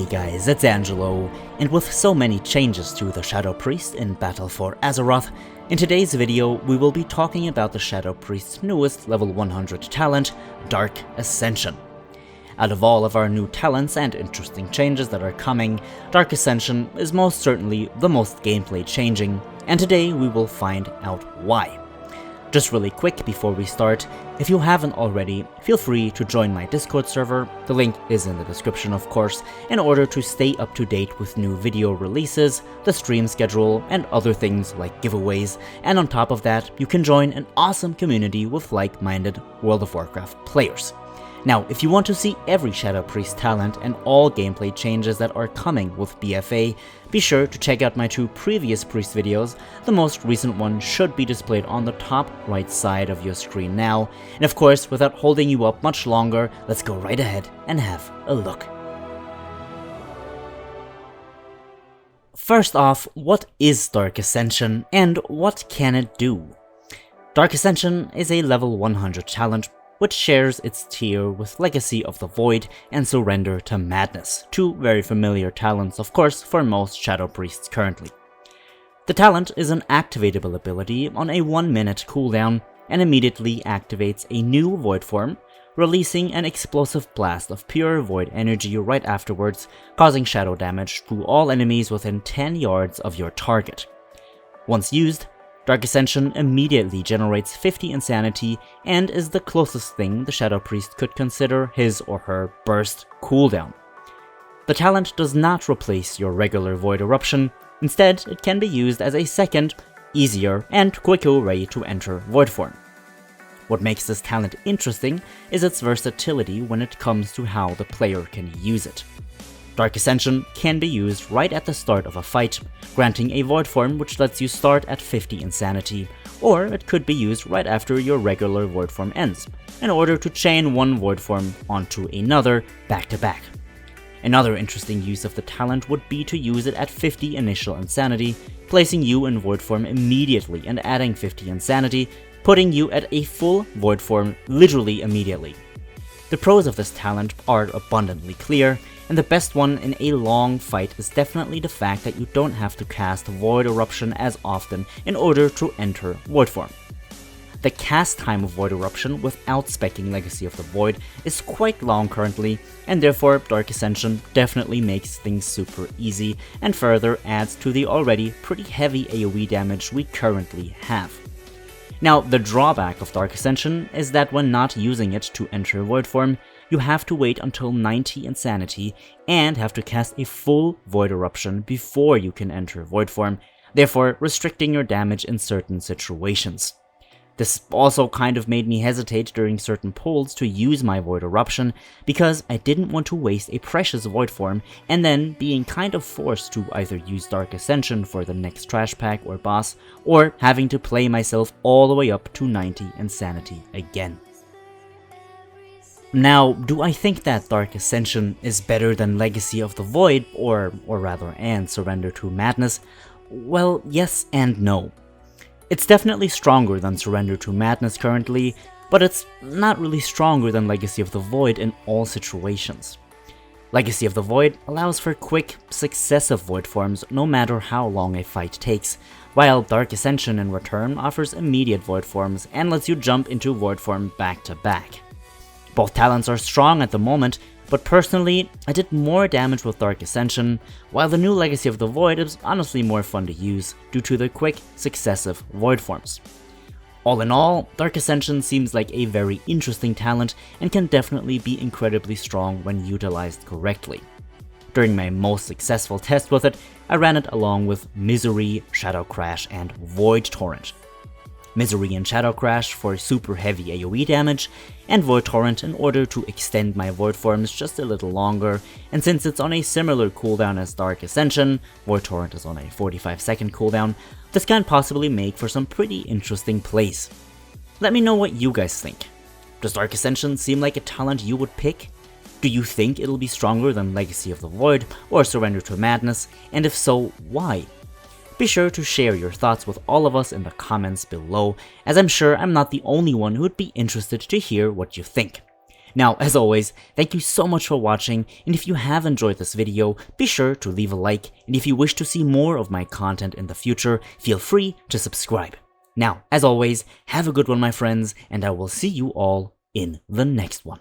guys, it's Angelo, and with so many changes to the Shadow Priest in Battle for Azeroth, in today's video we will be talking about the Shadow Priest's newest level 100 talent, Dark Ascension. Out of all of our new talents and interesting changes that are coming, Dark Ascension is most certainly the most gameplay changing, and today we will find out why. Just really quick before we start, if you haven't already, feel free to join my Discord server, the link is in the description of course, in order to stay up to date with new video releases, the stream schedule, and other things like giveaways, and on top of that, you can join an awesome community with like-minded World of Warcraft players. Now, if you want to see every Shadow Priest talent and all gameplay changes that are coming with BFA, be sure to check out my two previous Priest videos. The most recent one should be displayed on the top right side of your screen now. And of course, without holding you up much longer, let's go right ahead and have a look. First off, what is Dark Ascension and what can it do? Dark Ascension is a level 100 talent which shares its tier with Legacy of the Void and Surrender to Madness, two very familiar talents of course for most Shadow Priests currently. The talent is an activatable ability on a 1 minute cooldown and immediately activates a new Void form, releasing an explosive blast of pure Void energy right afterwards, causing shadow damage to all enemies within 10 yards of your target. Once used, Dark Ascension immediately generates 50 insanity and is the closest thing the Shadow Priest could consider his or her burst cooldown. The talent does not replace your regular Void Eruption, instead it can be used as a second, easier and quicker way to enter Void form. What makes this talent interesting is its versatility when it comes to how the player can use it. Dark Ascension can be used right at the start of a fight, granting a Void form which lets you start at 50 insanity, or it could be used right after your regular Void form ends, in order to chain one Void form onto another back to back. Another interesting use of the talent would be to use it at 50 initial insanity, placing you in Void form immediately and adding 50 insanity, putting you at a full Void form literally immediately. The pros of this talent are abundantly clear, and the best one in a long fight is definitely the fact that you don't have to cast Void Eruption as often in order to enter Void form. The cast time of Void Eruption without speccing Legacy of the Void is quite long currently, and therefore Dark Ascension definitely makes things super easy and further adds to the already pretty heavy AoE damage we currently have. Now, the drawback of Dark Ascension is that when not using it to enter Void form, you have to wait until 90 insanity and have to cast a full Void Eruption before you can enter Void form, therefore restricting your damage in certain situations. This also kind of made me hesitate during certain pulls to use my Void Eruption because I didn't want to waste a precious Void form and then being kind of forced to either use Dark Ascension for the next trash pack or boss, or having to play myself all the way up to 90 insanity again. Now, do I think that Dark Ascension is better than Legacy of the Void, and Surrender to Madness? Well, yes and no. It's definitely stronger than Surrender to Madness currently, but it's not really stronger than Legacy of the Void in all situations. Legacy of the Void allows for quick, successive Void forms no matter how long a fight takes, while Dark Ascension in return offers immediate Void forms and lets you jump into Void form back to back. Both talents are strong at the moment, but personally, I did more damage with Dark Ascension, while the new Legacy of the Void is honestly more fun to use due to the quick, successive Void forms. All in all, Dark Ascension seems like a very interesting talent and can definitely be incredibly strong when utilized correctly. During my most successful test with it, I ran it along with Misery, Shadow Crash, and Void Torrent. Misery and Shadow Crash for super heavy AoE damage, and Void Torrent in order to extend my Void forms just a little longer, and since it's on a similar cooldown as Dark Ascension, Void Torrent is on a 45-second cooldown, this can possibly make for some pretty interesting plays. Let me know what you guys think. Does Dark Ascension seem like a talent you would pick? Do you think it'll be stronger than Legacy of the Void or Surrender to Madness, and if so, why? Be sure to share your thoughts with all of us in the comments below, as I'm sure I'm not the only one who would be interested to hear what you think. Now, as always, thank you so much for watching, and if you have enjoyed this video, be sure to leave a like, and if you wish to see more of my content in the future, feel free to subscribe. Now, as always, have a good one, my friends, and I will see you all in the next one.